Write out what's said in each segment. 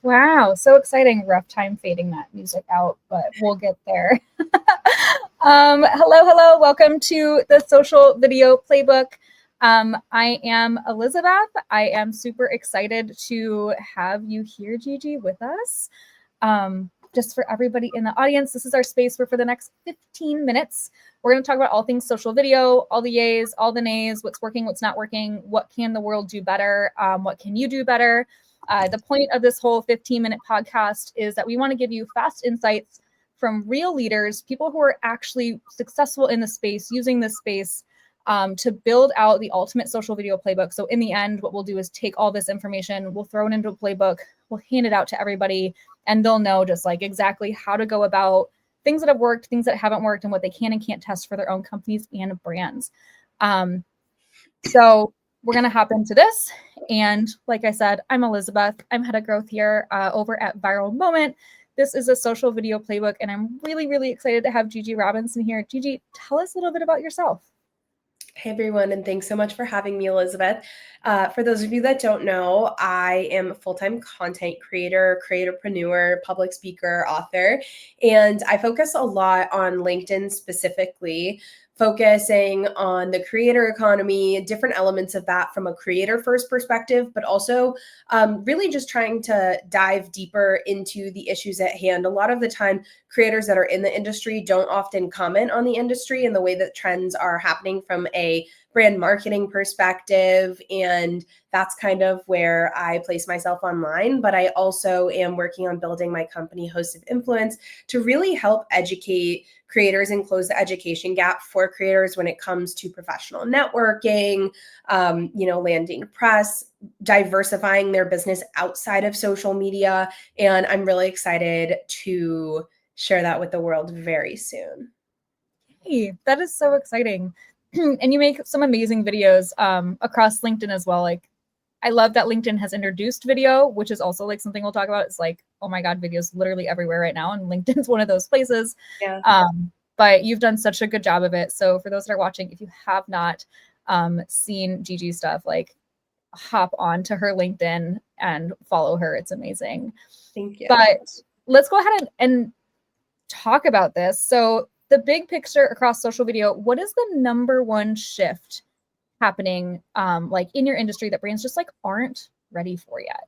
Wow, so exciting. Rough time fading that music out, but we'll get there. Hello. Welcome to the Social Video Playbook. I am Elizabeth. I am super excited to have you here, Gigi, with us. Just for everybody in the audience, this is our space where for the next 15 minutes, we're going to talk about all things social video, all the yays, all the nays, what's working, what's not working, what can the world do better, what can you do better. The point of this whole 15-minute podcast is that we want to give you fast insights from real leaders, people who are actually successful in the space, using this space to build out the ultimate social video playbook. So in the end, what we'll do is take all this information, we'll throw it into a playbook, we'll hand it out to everybody, and they'll know just like exactly how to go about things that have worked, things that haven't worked, and what they can and can't test for their own companies and brands. So we're going to hop into this. And like I said, I'm Elizabeth. I'm head of growth here over at Viral Moment. This is a social video playbook, and I'm really, really excited to have Gigi Robinson here. Gigi, tell us a little bit about yourself. Hey everyone, and thanks so much for having me, Elizabeth. For those of you that don't know, I am a full-time content creator, creatorpreneur, public speaker, author, and I focus a lot on LinkedIn specifically, focusing on the creator economy, different elements of that from a creator first perspective, but also really just trying to dive deeper into the issues at hand. A lot of the time, creators that are in the industry don't often comment on the industry and the way that trends are happening from a brand marketing perspective. And that's kind of where I place myself online. But I also am working on building my company, Host of Influence, to really help educate creators and close the education gap for creators when it comes to professional networking, landing press, diversifying their business outside of social media. And I'm really excited to share that with the world very soon. Hey, that is so exciting. And you make some amazing videos across LinkedIn as well. Like, I love that LinkedIn has introduced video, which is also like something we'll talk about. It's like, oh my God, videos literally everywhere right now. And LinkedIn's one of those places. Yeah. But you've done such a good job of it. So for those that are watching, if you have not seen Gigi's stuff, like hop on to her LinkedIn and follow her. It's amazing. Thank you. But let's go ahead and talk about this. So the big picture across social video, what is the number one shift happening like in your industry that brands just like aren't ready for yet?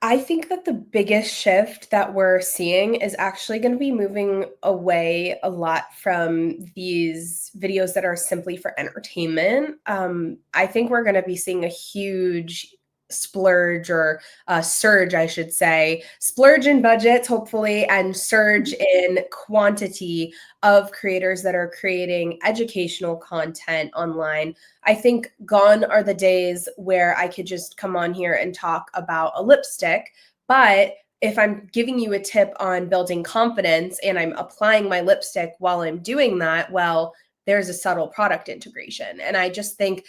I think that the biggest shift that we're seeing is actually going to be moving away a lot from these videos that are simply for entertainment. I think we're going to be seeing a huge splurge or surge, I should say, splurge in budgets, hopefully, and surge in quantity of creators that are creating educational content online. I think gone are the days where I could just come on here and talk about a lipstick, but if I'm giving you a tip on building confidence and I'm applying my lipstick while I'm doing that, well, there's a subtle product integration. And I just think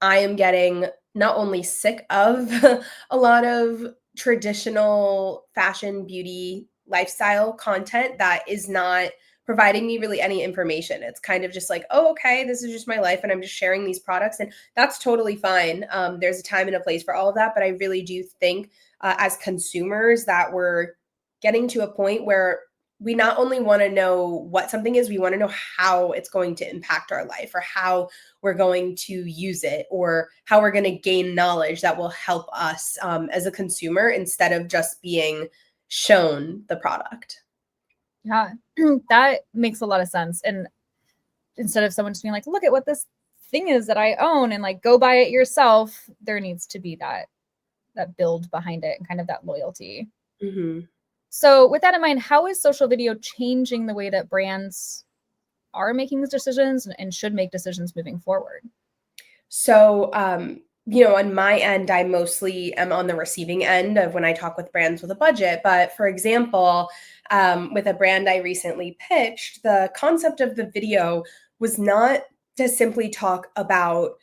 I am getting not only sick of a lot of traditional fashion, beauty, lifestyle content that is not providing me really any information. It's kind of just like, oh, okay, this is just my life and I'm just sharing these products. And that's totally fine. There's a time and a place for all of that. But I really do think as consumers that we're getting to a point where we not only want to know what something is, we want to know how it's going to impact our life or how we're going to use it or how we're going to gain knowledge that will help us as a consumer instead of just being shown the product. Yeah, that makes a lot of sense. And instead of someone just being like, look at what this thing is that I own and like go buy it yourself, there needs to be that build behind it and kind of that loyalty. Mm-hmm. So with that in mind, how is social video changing the way that brands are making these decisions and should make decisions moving forward? So, on my end, I mostly am on the receiving end of when I talk with brands with a budget. But for example, with a brand I recently pitched, the concept of the video was not to simply talk about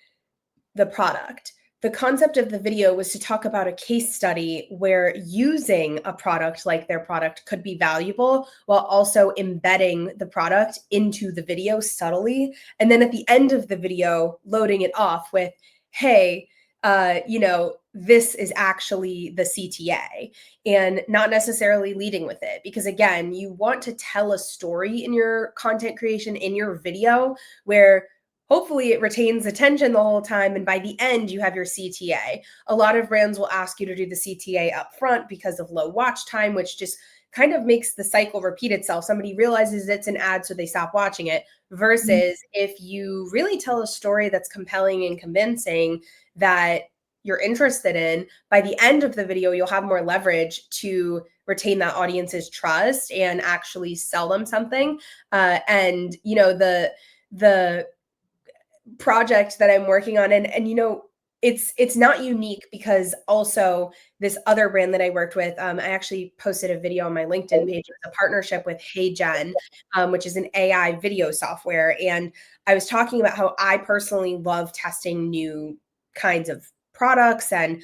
the product. The concept of the video was to talk about a case study where using a product like their product could be valuable while also embedding the product into the video subtly. And then at the end of the video, loading it off with, hey, this is actually the CTA, and not necessarily leading with it. Because again, you want to tell a story in your content creation, in your video, where hopefully it retains attention the whole time. And by the end, you have your CTA. A lot of brands will ask you to do the CTA up front because of low watch time, which just kind of makes the cycle repeat itself. Somebody realizes it's an ad, so they stop watching it. Versus if you really tell a story that's compelling and convincing that you're interested in, by the end of the video, you'll have more leverage to retain that audience's trust and actually sell them something. And the project that I'm working on, and it's not unique, because also this other brand that I worked with, I actually posted a video on my LinkedIn page. It was a partnership with HeyGen, which is an AI video software. And I was talking about how I personally love testing new kinds of products and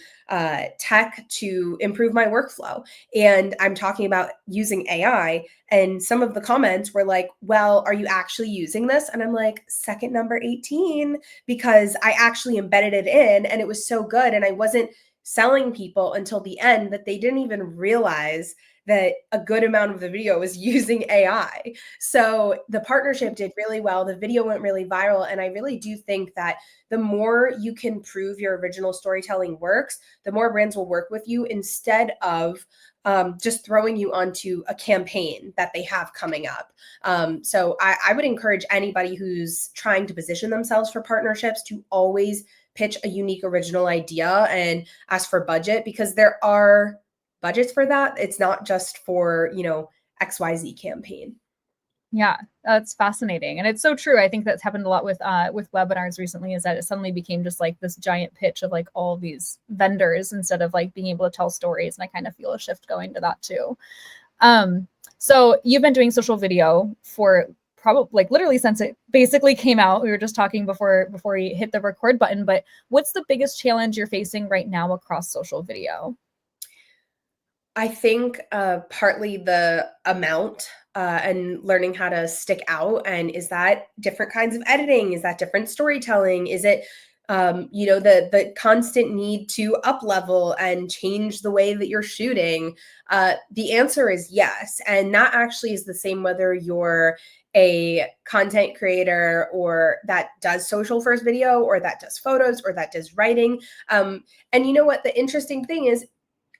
tech to improve my workflow. And I'm talking about using AI. And some of the comments were like, well, are you actually using this? And I'm like, second number 18, because I actually embedded it in and it was so good. And I wasn't selling people until the end that they didn't even realize that a good amount of the video was using AI. So the partnership did really well. The video went really viral. And I really do think that the more you can prove your original storytelling works, the more brands will work with you, instead of just throwing you onto a campaign that they have coming up. So I would encourage anybody who's trying to position themselves for partnerships to always pitch a unique original idea and ask for budget, because there are budgets for that. It's not just for, XYZ campaign. Yeah, that's fascinating. And it's so true. I think that's happened a lot with webinars recently, is that it suddenly became just like this giant pitch of like all of these vendors instead of like being able to tell stories. And I kind of feel a shift going to that too. So you've been doing social video for probably like literally since it basically came out. We were just talking before we hit the record button, but what's the biggest challenge you're facing right now across social video? I think partly the amount and learning how to stick out. And is that different kinds of editing? Is that different storytelling? Is it, the constant need to up level and change the way that you're shooting? The answer is yes. And that actually is the same whether you're a content creator or that does social first video, or that does photos, or that does writing. And you know what? The interesting thing is,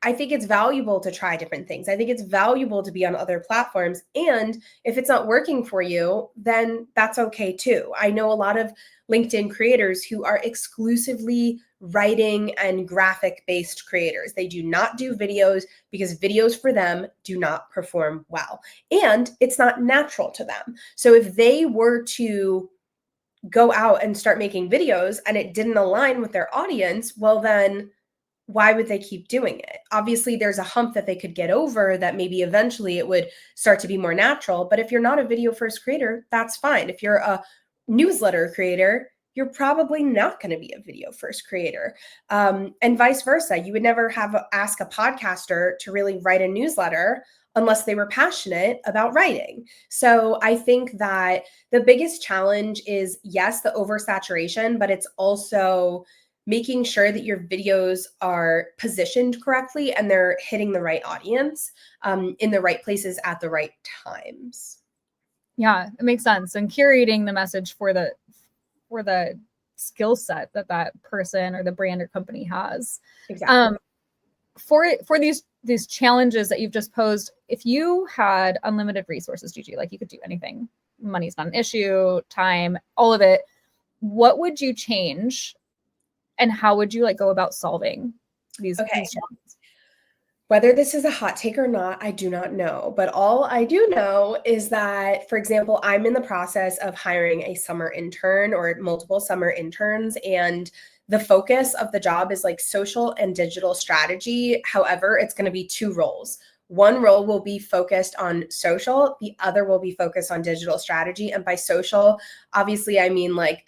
I think it's valuable to try different things. I think it's valuable to be on other platforms. And if it's not working for you, then that's okay too. I know a lot of LinkedIn creators who are exclusively writing and graphic based creators. They do not do videos because videos for them do not perform well. And it's not natural to them. So if they were to go out and start making videos and it didn't align with their audience, well, then why would they keep doing it? Obviously, there's a hump that they could get over that maybe eventually it would start to be more natural. But if you're not a video first creator, that's fine. If you're a newsletter creator, you're probably not going to be a video first creator. And vice versa. You would never ask a podcaster to really write a newsletter unless they were passionate about writing. So I think that the biggest challenge is, yes, the oversaturation, but it's also making sure that your videos are positioned correctly and they're hitting the right audience in the right places at the right times. Yeah, it makes sense. And curating the message for the skill set that person or the brand or company has. Exactly. For these challenges that you've just posed, if you had unlimited resources, Gigi, like you could do anything, money's not an issue, time, all of it, what would you change? And how would you like go about solving these challenges? Whether this is a hot take or not, I do not know. But all I do know is that, for example, I'm in the process of hiring a summer intern or multiple summer interns. And the focus of the job is like social and digital strategy. However, it's going to be two roles. One role will be focused on social. The other will be focused on digital strategy. And by social, obviously, I mean like,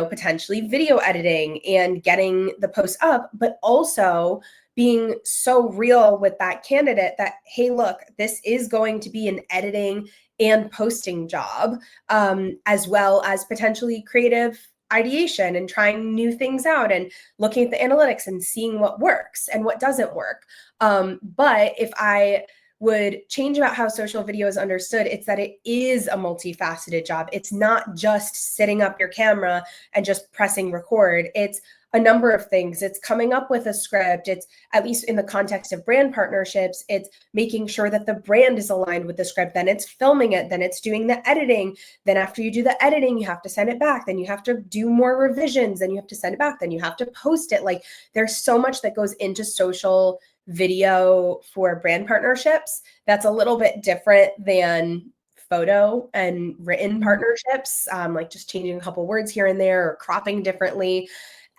potentially video editing and getting the posts up, but also being so real with that candidate that, hey, look, this is going to be an editing and posting job, as well as potentially creative ideation and trying new things out and looking at the analytics and seeing what works and what doesn't work. But if I would change about how social video is understood, it's that it is a multifaceted job. It's not just sitting up your camera and just pressing record. It's a number of things. It's coming up with a script. It's, at least in the context of brand partnerships, it's making sure that the brand is aligned with the script. Then it's filming it. Then it's doing the editing. Then after you do the editing, you have to send it back. Then you have to do more revisions. Then you have to send it back. Then you have to post it. Like, there's so much that goes into social video for brand partnerships that's a little bit different than photo and written partnerships, like just changing a couple words here and there or cropping differently.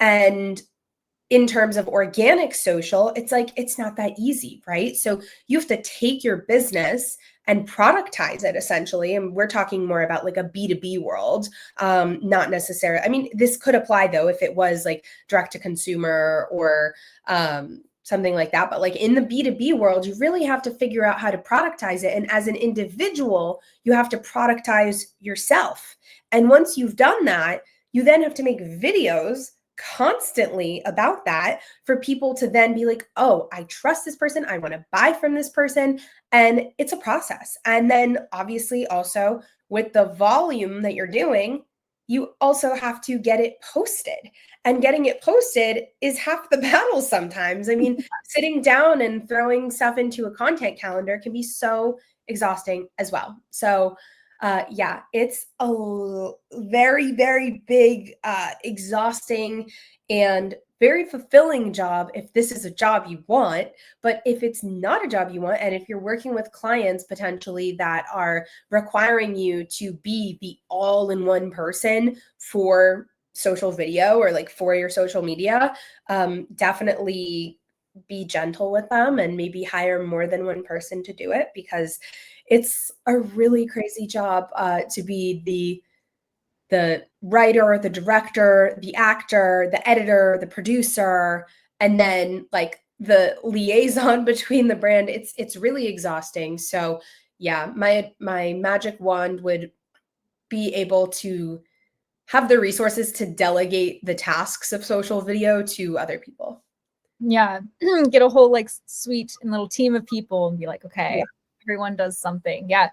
And in terms of organic social, it's like, it's not that easy, right? So you have to take your business and productize it essentially. And we're talking more about like a B2B world, not necessarily, I mean, this could apply though, if it was like direct to consumer or something like that. But like in the B2B world, you really have to figure out how to productize it. And as an individual, you have to productize yourself. And once you've done that, you then have to make videos constantly about that for people to then be like, oh, I trust this person. I want to buy from this person. And it's a process. And then obviously also with the volume that you're doing, you also have to get it posted. And getting it posted is half the battle sometimes. I mean, sitting down and throwing stuff into a content calendar can be so exhausting as well. So yeah, it's a very, very big, exhausting and very fulfilling job if this is a job you want. But if it's not a job you want, and if you're working with clients potentially that are requiring you to be the all-in-one person for social video or like for your social media, definitely be gentle with them and maybe hire more than one person to do it, because it's a really crazy job to be the writer, the director, the actor, the editor, the producer, and then like the liaison between the brand. It's really exhausting. So yeah, my magic wand would be able to have the resources to delegate the tasks of social video to other people. Yeah. Get a whole like sweet and little team of people and be like, okay, Yeah. everyone does something. Yeah.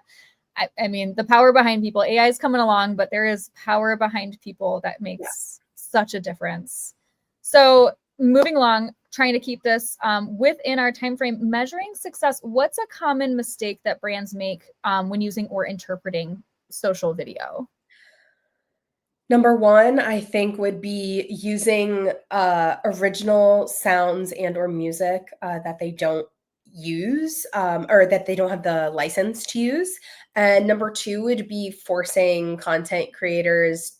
I mean, the power behind people, AI is coming along, but there is power behind people that makes such a difference. So moving along, trying to keep this within our time frame, measuring success. What's a common mistake that brands make when using or interpreting social video? Number one, I think, would be using original sounds and or music that they don't use, or that they don't have the license to use. And number two would be forcing content creators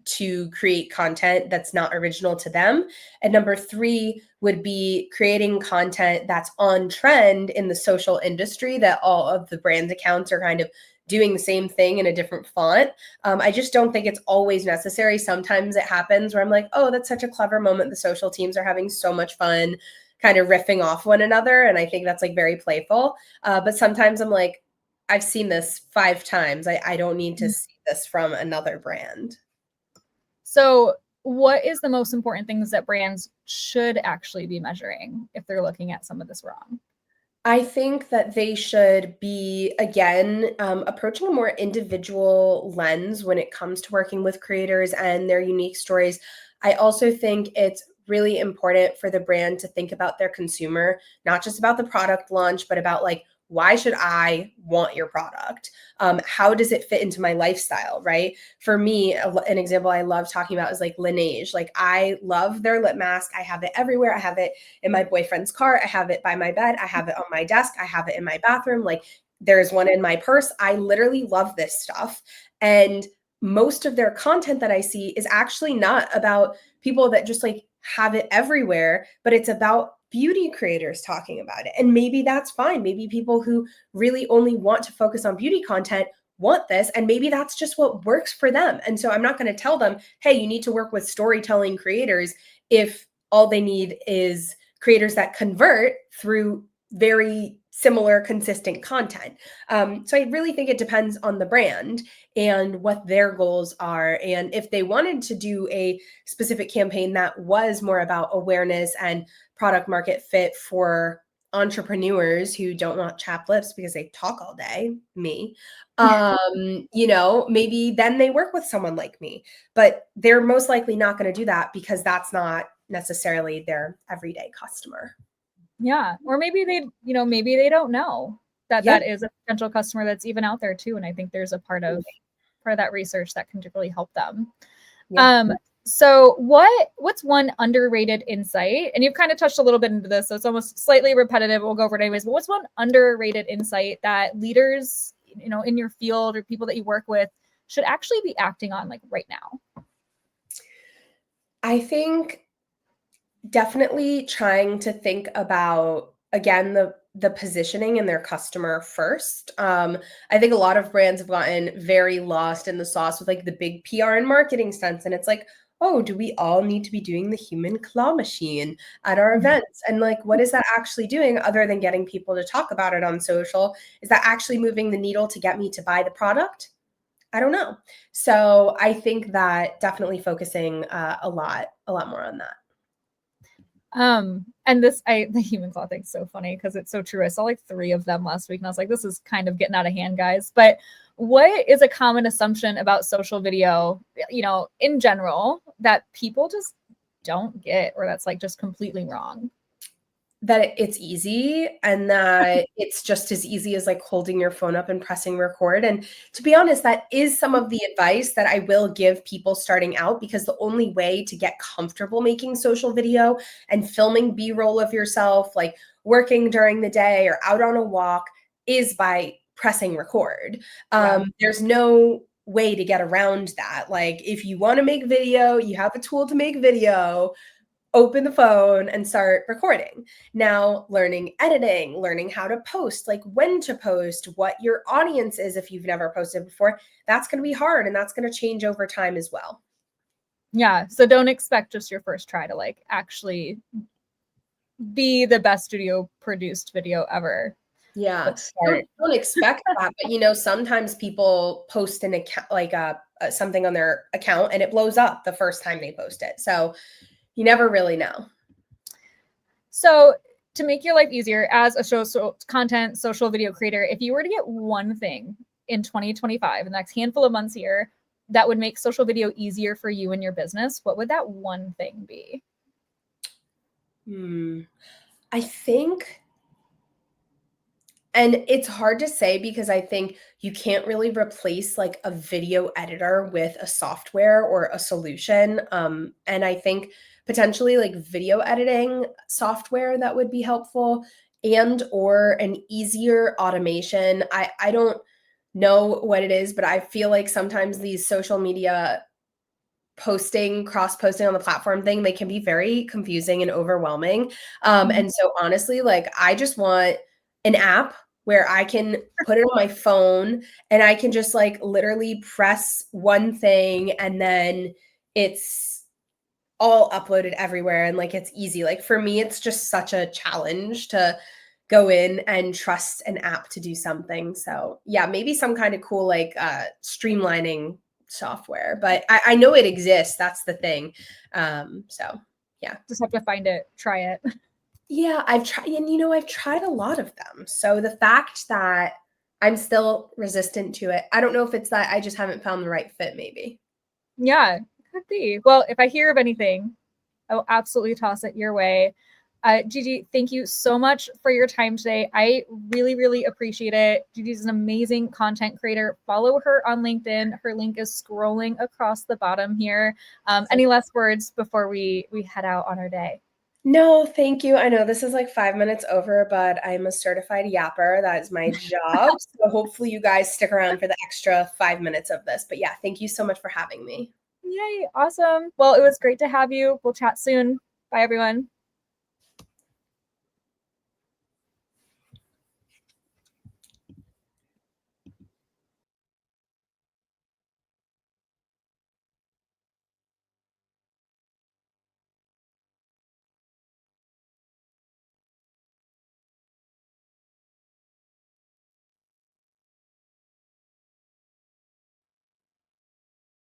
to create content that's not original to them. And number three would be creating content that's on trend in the social industry, that all of the brand accounts are kind of doing the same thing in a different font. I just don't think it's always necessary. Sometimes it happens where I'm like, oh, that's such a clever moment. The social teams are having so much fun kind of riffing off one another. And I think that's like very playful. But sometimes I'm like, I've seen this 5 times. I don't need to see this from another brand. So what is the most important things that brands should actually be measuring if they're looking at some of this wrong? I think that they should be, again, approaching a more individual lens when it comes to working with creators and their unique stories. I also think it's really important for the brand to think about their consumer, not just about the product launch, but about like, why should I want your product? How does it fit into my lifestyle, right? For me, an example I love talking about is like Laneige. Like, I love their lip mask. I have it everywhere. I have it in my boyfriend's car. I have it by my bed. I have it on my desk. I have it in my bathroom. Like, there's one in my purse. I literally love this stuff. And most of their content that I see is actually not about people that just like have it everywhere, but it's about beauty creators talking about it. And maybe that's fine. Maybe people who really only want to focus on beauty content want this, and maybe that's just what works for them. And so I'm not going to tell them, hey, you need to work with storytelling creators if all they need is creators that convert through very similar, consistent content. So I really think it depends on the brand and what their goals are. And if they wanted to do a specific campaign that was more about awareness and product market fit for entrepreneurs who don't want chapped lips because they talk all day, me, maybe then they work with someone like me, but they're most likely not going to do that because that's not necessarily their everyday customer. Yeah. Or maybe maybe they don't know that Yeah. that is a potential customer that's even out there too. And I think there's a part of that research that can really help them. Yeah. So what's one underrated insight? And you've kind of touched a little bit into this, so it's almost slightly repetitive. We'll go over it anyways. But what's one underrated insight that leaders, in your field or people that you work with should actually be acting on like right now? I think definitely trying to think about, again, the positioning and their customer first. I think a lot of brands have gotten very lost in the sauce with like the big PR and marketing stunts, and it's like, oh, do we all need to be doing the human claw machine at our events? And like, what is that actually doing other than getting people to talk about it on social? Is that actually moving the needle to get me to buy the product? I don't know. So I think that definitely focusing a lot more on that. And the human claw thing's so funny because it's so true. I saw like 3 of them last week and I was like, this is kind of getting out of hand, guys. But what is a common assumption about social video, in general, that people just don't get, or that's like just completely wrong? That it's easy and that it's just as easy as like holding your phone up and pressing record. And to be honest, that is some of the advice that I will give people starting out, because the only way to get comfortable making social video and filming B-roll of yourself, like working during the day or out on a walk, is by pressing record. There's no way to get around that. Like, if you want to make video, you have a tool to make video, open the phone and start recording. Now, learning editing, learning how to post, like when to post, what your audience is if you've never posted before, that's going to be hard, and that's going to change over time as well. Yeah. So don't expect just your first try to like actually be the best studio produced video ever. Yeah. But start. Don't expect that. But sometimes people post an account, like something on their account, and it blows up the first time they post it. So you never really know. So to make your life easier as a social video creator, if you were to get one thing in 2025, in the next handful of months here, that would make social video easier for you and your business, what would that one thing be? I think, and it's hard to say because I think you can't really replace like a video editor with a software or a solution. And I think potentially like video editing software that would be helpful, and or an easier automation. I don't know what it is, but I feel like sometimes these social media cross posting on the platform thing, they can be very confusing and overwhelming. And so honestly, like, I just want an app where I can put it on my phone and I can just like literally press one thing and then it's all uploaded everywhere, and like it's easy. Like, for me, it's just such a challenge to go in and trust an app to do something. So yeah, maybe some kind of cool like streamlining software, but I know it exists. That's the thing. So yeah, just have to find it, try it. Yeah, I've tried, and I've tried a lot of them. So the fact that I'm still resistant to it, I don't know if it's that I just haven't found the right fit, maybe. Yeah, could be. Well, if I hear of anything, I will absolutely toss it your way. Gigi, thank you so much for your time today. I really, really appreciate it. Gigi's an amazing content creator. Follow her on LinkedIn. Her link is scrolling across the bottom here. Any last words before we head out on our day? No, thank you. I know this is like 5 minutes over, but I'm a certified yapper. That is my job. So hopefully you guys stick around for the extra 5 minutes of this. But yeah, thank you so much for having me. Yay, awesome. Well, it was great to have you. We'll chat soon. Bye, everyone.